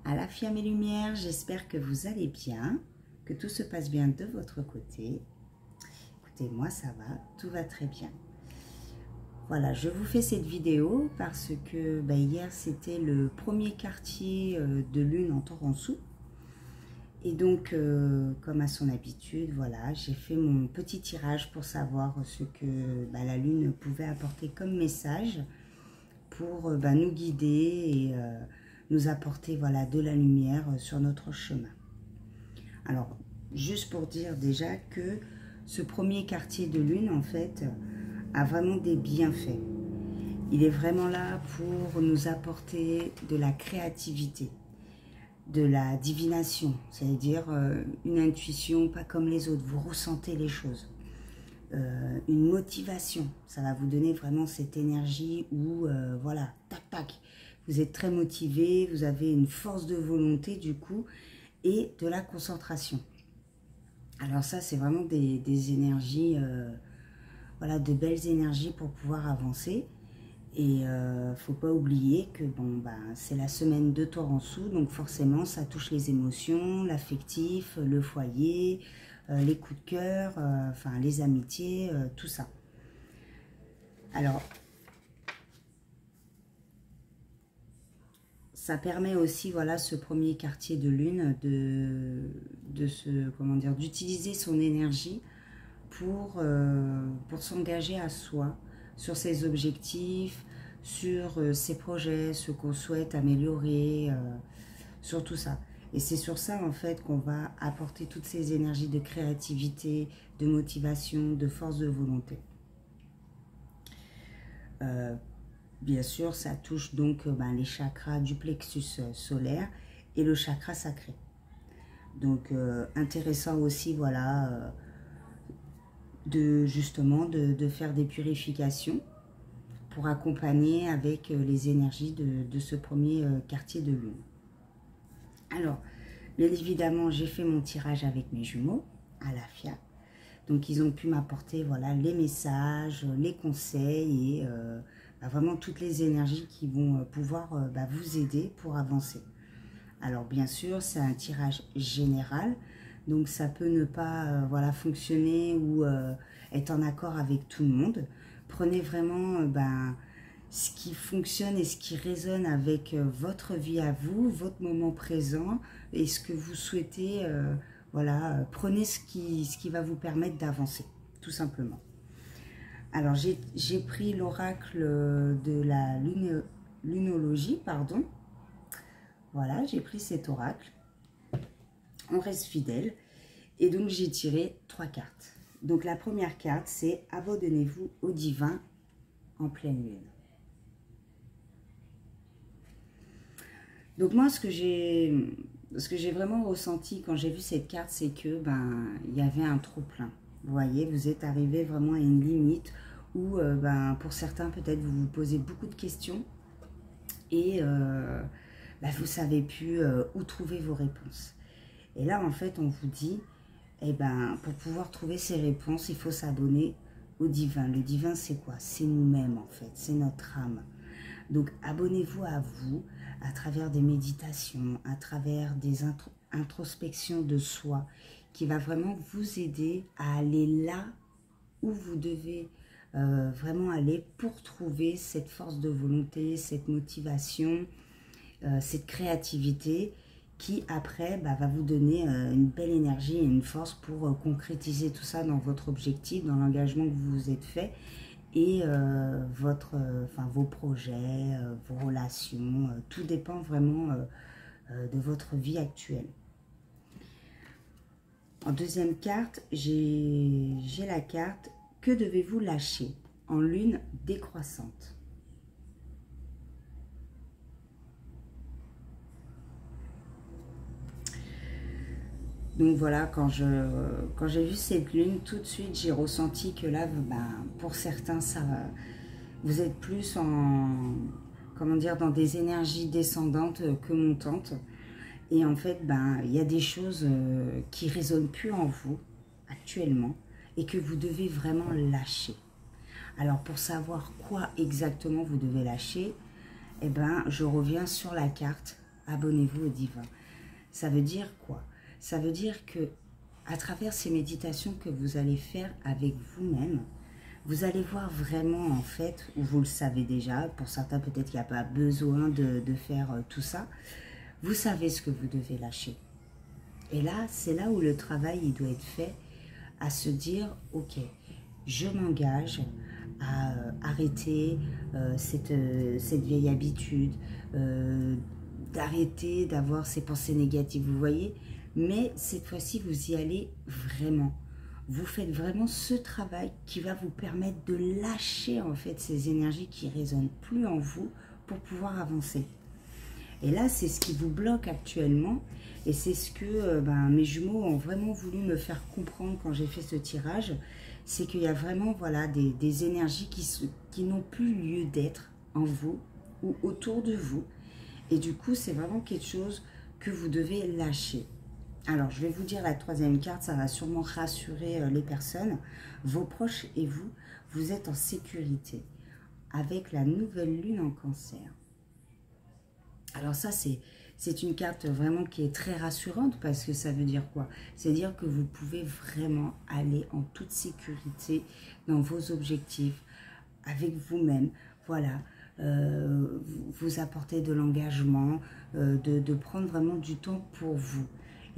À la Fia mes lumières, j'espère que vous allez bien, que tout se passe bien de votre côté. Écoutez, moi ça va, tout va très bien. Voilà, je vous fais cette vidéo parce que hier c'était le premier quartier de lune en Torrensou. Et donc, comme à son habitude, voilà, j'ai fait mon petit tirage pour savoir ce que la lune pouvait apporter comme message pour nous guider et nous apporter voilà, de la lumière sur notre chemin. Alors, juste pour dire déjà que ce premier quartier de lune, en fait, a vraiment des bienfaits. Il est vraiment là pour nous apporter de la créativité, de la divination, c'est-à-dire une intuition pas comme les autres, vous ressentez les choses. Une motivation, ça va vous donner vraiment cette énergie où, voilà, tac, tac, vous êtes très motivé, vous avez une force de volonté du coup, et de la concentration. Alors ça, c'est vraiment des énergies, voilà, de belles énergies pour pouvoir avancer. Et faut pas oublier que c'est la semaine de Torrensou, donc forcément ça touche les émotions, l'affectif, le foyer, les coups de cœur, enfin les amitiés, tout ça. Alors, ça permet aussi, voilà, ce premier quartier de lune d'utiliser son énergie pour s'engager à soi, sur ses objectifs, sur ses projets, ce qu'on souhaite améliorer, sur tout ça. Et c'est sur ça, en fait, qu'on va apporter toutes ces énergies de créativité, de motivation, de force de volonté. Bien sûr, ça touche donc les chakras du plexus solaire et le chakra sacré. Donc, intéressant aussi, voilà, de faire des purifications pour accompagner avec les énergies de ce premier quartier de lune. Alors, bien évidemment, j'ai fait mon tirage avec mes jumeaux à la FIA. Donc, ils ont pu m'apporter voilà, les messages, les conseils et vraiment toutes les énergies qui vont pouvoir vous aider pour avancer. Alors, bien sûr, c'est un tirage général. Donc, ça peut ne pas voilà, fonctionner ou être en accord avec tout le monde. Prenez vraiment ce qui fonctionne et ce qui résonne avec votre vie à vous, votre moment présent et ce que vous souhaitez. Voilà, prenez ce qui va vous permettre d'avancer, tout simplement. Alors, j'ai pris l'oracle de la lunologie, pardon. Voilà, j'ai pris cet oracle. On reste fidèle. Et donc, j'ai tiré 3 cartes. Donc, la première carte, c'est « Abandonnez-vous au divin en pleine lune ». Donc, moi, ce que j'ai vraiment ressenti quand j'ai vu cette carte, c'est que il y avait un trop-plein. Vous voyez, vous êtes arrivé vraiment à une limite où, pour certains, peut-être, vous vous posez beaucoup de questions et vous ne savez plus où trouver vos réponses. Et là, en fait, on vous dit, pour pouvoir trouver ces réponses, il faut s'abonner au divin. Le divin, c'est quoi? C'est nous-mêmes, en fait. C'est notre âme. Donc, abonnez-vous à vous à travers des méditations, à travers des introspections de soi, qui va vraiment vous aider à aller là où vous devez vraiment aller pour trouver cette force de volonté, cette motivation, cette créativité qui après va vous donner une belle énergie et une force pour concrétiser tout ça dans votre objectif, dans l'engagement que vous vous êtes fait et vos projets, vos relations, tout dépend vraiment de votre vie actuelle. En deuxième carte, j'ai la carte « Que devez-vous lâcher en lune décroissante ?» Donc voilà, quand j'ai vu cette lune, tout de suite, j'ai ressenti que là, pour certains, vous êtes plus dans des énergies descendantes que montantes. Et en fait, il y a des choses qui ne résonnent plus en vous actuellement et que vous devez vraiment lâcher. Alors, pour savoir quoi exactement vous devez lâcher, je reviens sur la carte abonnez-vous au divin. Ça veut dire quoi? Ça veut dire que à travers ces méditations que vous allez faire avec vous-même, vous allez voir vraiment en fait, ou vous le savez déjà, pour certains peut-être qu'il n'y a pas besoin de faire tout ça, vous savez ce que vous devez lâcher. Et là, c'est là où le travail il doit être fait, à se dire, ok, je m'engage à arrêter cette vieille habitude, d'arrêter d'avoir ces pensées négatives, vous voyez. Mais cette fois-ci, vous y allez vraiment. Vous faites vraiment ce travail qui va vous permettre de lâcher en fait ces énergies qui ne résonnent plus en vous pour pouvoir avancer. Et là, c'est ce qui vous bloque actuellement. Et c'est ce que mes jumeaux ont vraiment voulu me faire comprendre quand j'ai fait ce tirage. C'est qu'il y a vraiment voilà, des énergies qui n'ont plus lieu d'être en vous ou autour de vous. Et du coup, c'est vraiment quelque chose que vous devez lâcher. Alors, je vais vous dire la troisième carte, ça va sûrement rassurer les personnes. Vos proches et vous, vous êtes en sécurité avec la nouvelle lune en Cancer. Alors ça, c'est une carte vraiment qui est très rassurante parce que ça veut dire quoi? C'est-à-dire que vous pouvez vraiment aller en toute sécurité dans vos objectifs, avec vous-même. Voilà, vous apporter de l'engagement, de prendre vraiment du temps pour vous.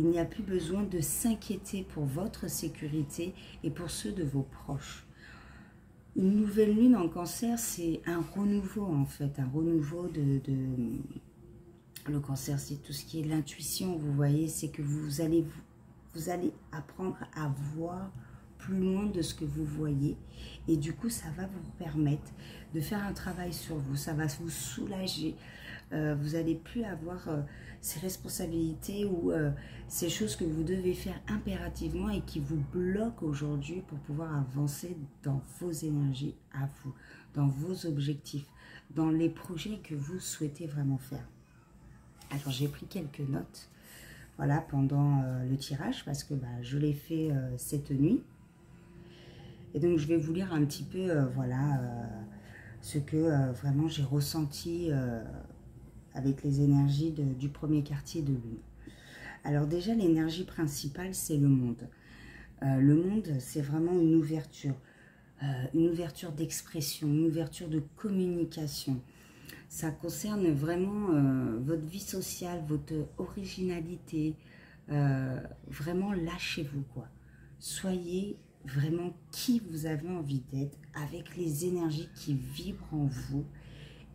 Il n'y a plus besoin de s'inquiéter pour votre sécurité et pour ceux de vos proches. Une nouvelle lune en Cancer, c'est un renouveau en fait, un renouveau Le Cancer, c'est tout ce qui est l'intuition, vous voyez, c'est que vous allez apprendre à voir plus loin de ce que vous voyez. Et du coup, ça va vous permettre de faire un travail sur vous, ça va vous soulager. Vous n'allez plus avoir ces responsabilités ou ces choses que vous devez faire impérativement et qui vous bloquent aujourd'hui pour pouvoir avancer dans vos énergies à vous, dans vos objectifs, dans les projets que vous souhaitez vraiment faire. Alors, j'ai pris quelques notes voilà, pendant le tirage parce que je l'ai fait cette nuit. Et donc, je vais vous lire un petit peu voilà, ce que vraiment j'ai ressenti avec les énergies du premier quartier de lune. Alors déjà, l'énergie principale, c'est le monde. Le monde, c'est vraiment une ouverture d'expression, une ouverture de communication. Ça concerne vraiment votre vie sociale, votre originalité. Vraiment, lâchez-vous, quoi. Soyez vraiment qui vous avez envie d'être avec les énergies qui vibrent en vous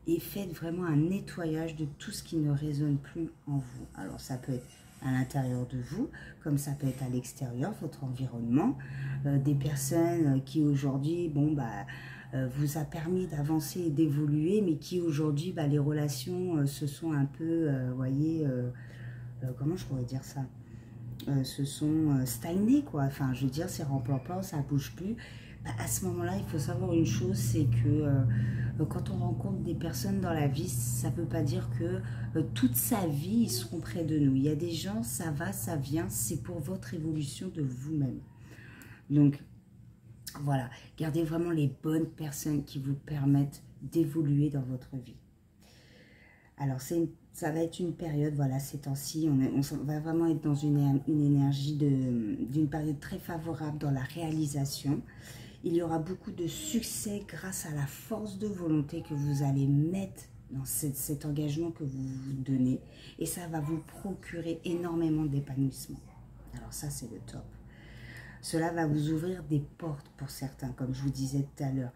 et faites vraiment un nettoyage de tout ce qui ne résonne plus en vous. Alors, ça peut être à l'intérieur de vous, comme ça peut être à l'extérieur, votre environnement, des personnes qui aujourd'hui, vous a permis d'avancer et d'évoluer, mais qui aujourd'hui, les relations se sont un peu, voyez, comment je pourrais dire ça, se sont stagnées, quoi. Enfin, je veux dire, c'est remplant, ça bouge plus. À ce moment-là, il faut savoir une chose, c'est que quand on rencontre des personnes dans la vie, ça ne veut pas dire que toute sa vie, ils seront près de nous. Il y a des gens, ça va, ça vient, c'est pour votre évolution de vous-même. Donc, voilà, gardez vraiment les bonnes personnes qui vous permettent d'évoluer dans votre vie. Alors, ça va être une période, voilà, ces temps-ci, on va vraiment être dans une énergie d'une période très favorable dans la réalisation. Il y aura beaucoup de succès grâce à la force de volonté que vous allez mettre dans cet engagement que vous vous donnez. Et ça va vous procurer énormément d'épanouissement. Alors ça, c'est le top. Cela va vous ouvrir des portes pour certains, comme je vous disais tout à l'heure.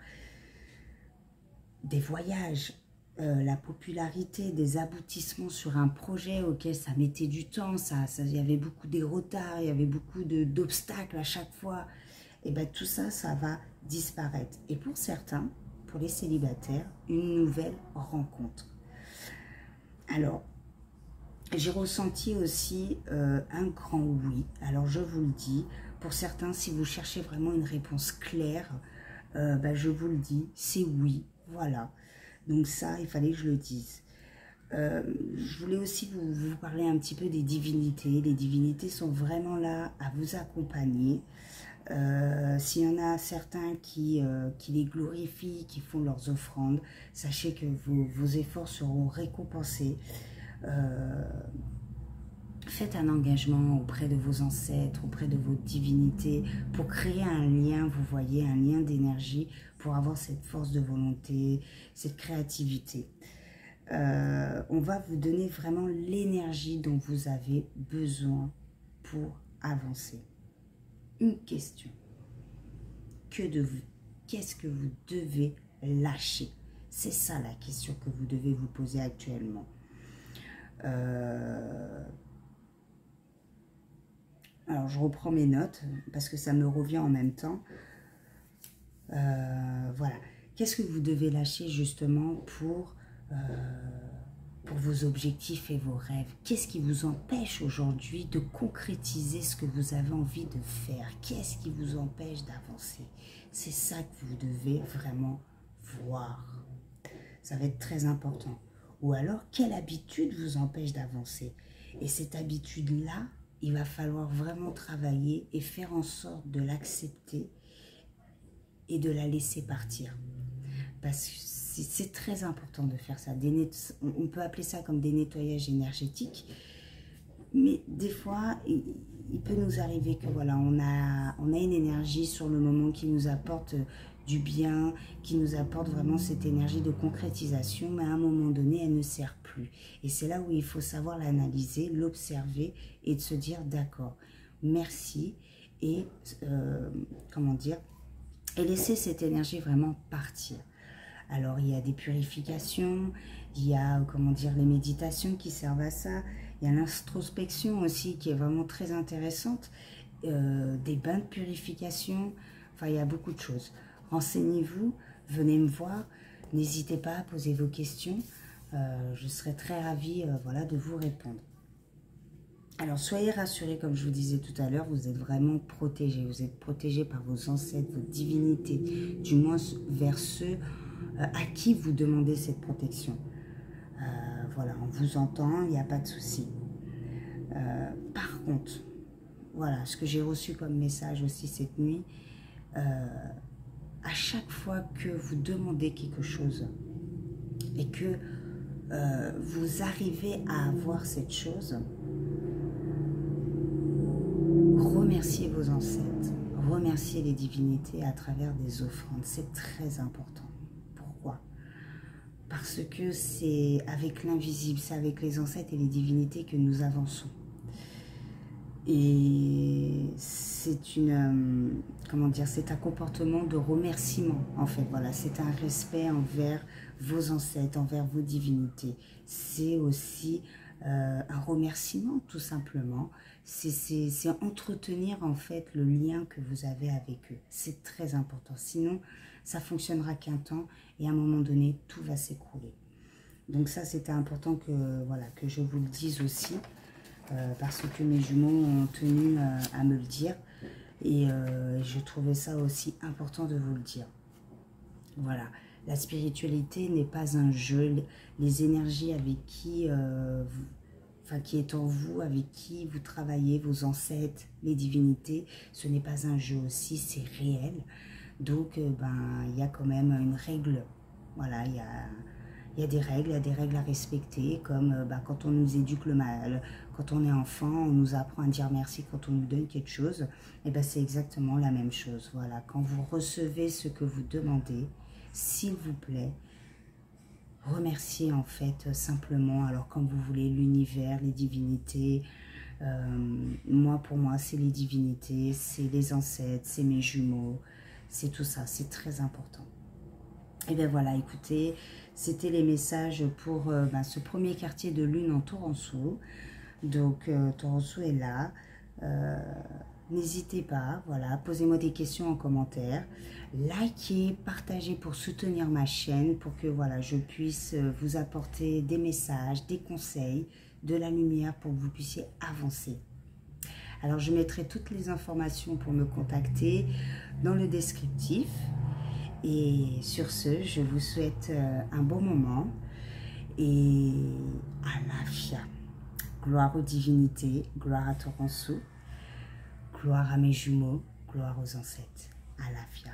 Des voyages, la popularité, des aboutissements sur un projet auquel ça mettait du temps. Il y avait beaucoup de retards, il y avait beaucoup d'obstacles à chaque fois. Et bien tout ça, ça va disparaître. Et pour certains, pour les célibataires, une nouvelle rencontre. Alors, j'ai ressenti aussi un grand oui. Alors je vous le dis, pour certains, si vous cherchez vraiment une réponse claire, je vous le dis, c'est oui, voilà. Donc ça, il fallait que je le dise. Je voulais aussi vous parler un petit peu des divinités. Les divinités sont vraiment là à vous accompagner. S'il y en a certains qui les glorifient, qui font leurs offrandes, sachez que vos efforts seront récompensés. faites un engagement auprès de vos ancêtres, auprès de vos divinités, pour créer un lien, vous voyez, un lien d'énergie, pour avoir cette force de volonté, cette créativité. On va vous donner vraiment l'énergie dont vous avez besoin pour avancer. Une question. Qu'est-ce que vous devez lâcher? C'est ça la question que vous devez vous poser actuellement. Alors, je reprends mes notes parce que ça me revient en même temps. Voilà. Qu'est-ce que vous devez lâcher justement pour vos objectifs et vos rêves? Qu'est-ce qui vous empêche aujourd'hui de concrétiser ce que vous avez envie de faire? Qu'est-ce qui vous empêche d'avancer? C'est ça que vous devez vraiment voir. Ça va être très important. Ou alors, quelle habitude vous empêche d'avancer? Et cette habitude-là, il va falloir vraiment travailler et faire en sorte de l'accepter et de la laisser partir. Parce que c'est très important de faire ça. On peut appeler ça comme des nettoyages énergétiques. Mais des fois, il peut nous arriver que voilà, on a une énergie sur le moment qui nous apporte du bien, qui nous apporte vraiment cette énergie de concrétisation, mais à un moment donné, elle ne sert plus. Et c'est là où il faut savoir l'analyser, l'observer et de se dire d'accord, merci, et comment dire, et laisser cette énergie vraiment partir. Alors, il y a des purifications, il y a, comment dire, les méditations qui servent à ça, il y a l'introspection aussi qui est vraiment très intéressante, des bains de purification, enfin, il y a beaucoup de choses. Renseignez-vous, venez me voir, n'hésitez pas à poser vos questions, je serai très ravie voilà, de vous répondre. Alors, soyez rassurés, comme je vous disais tout à l'heure, vous êtes vraiment protégés. Vous êtes protégés par vos ancêtres, vos divinités, du moins vers ceux à qui vous demandez cette protection. Voilà, on vous entend, il n'y a pas de souci. Par contre, voilà, ce que j'ai reçu comme message aussi cette nuit, à chaque fois que vous demandez quelque chose et que vous arrivez à avoir cette chose, remerciez vos ancêtres, remerciez les divinités à travers des offrandes. C'est très important. Pourquoi? Parce que c'est avec l'invisible, c'est avec les ancêtres et les divinités que nous avançons. Et c'est comment dire, c'est un comportement de remerciement, en fait. Voilà, c'est un respect envers vos ancêtres, envers vos divinités. C'est aussi un remerciement, tout simplement. C'est entretenir, en fait, le lien que vous avez avec eux. C'est très important. Sinon, ça fonctionnera qu'un temps et à un moment donné, tout va s'écrouler. Donc ça, c'était important que, voilà, que je vous le dise aussi. Parce que mes jumeaux ont tenu à me le dire et je trouvais ça aussi important de vous le dire. Voilà, la spiritualité n'est pas un jeu, les énergies avec qui, qui est en vous, avec qui vous travaillez, vos ancêtres, les divinités, ce n'est pas un jeu aussi, c'est réel. Donc, il y a quand même une règle, voilà, il y a des règles à respecter, comme quand on nous éduque le mal, quand on est enfant, on nous apprend à dire merci quand on nous donne quelque chose, et c'est exactement la même chose. Voilà, quand vous recevez ce que vous demandez, s'il vous plaît, remerciez en fait simplement, alors comme vous voulez, l'univers, les divinités. Pour moi, c'est les divinités, c'est les ancêtres, c'est mes jumeaux, c'est tout ça, c'est très important. Et bien voilà, écoutez, c'était les messages pour ce premier quartier de lune en Taurençau. Donc, Taurençau est là. N'hésitez pas, voilà, posez-moi des questions en commentaire. Likez, partagez pour soutenir ma chaîne, pour que voilà, je puisse vous apporter des messages, des conseils, de la lumière pour que vous puissiez avancer. Alors, je mettrai toutes les informations pour me contacter dans le descriptif. Et sur ce, je vous souhaite un bon moment et Alafia. Gloire aux divinités, gloire à Taurençau, gloire à mes jumeaux, gloire aux ancêtres. Alafia.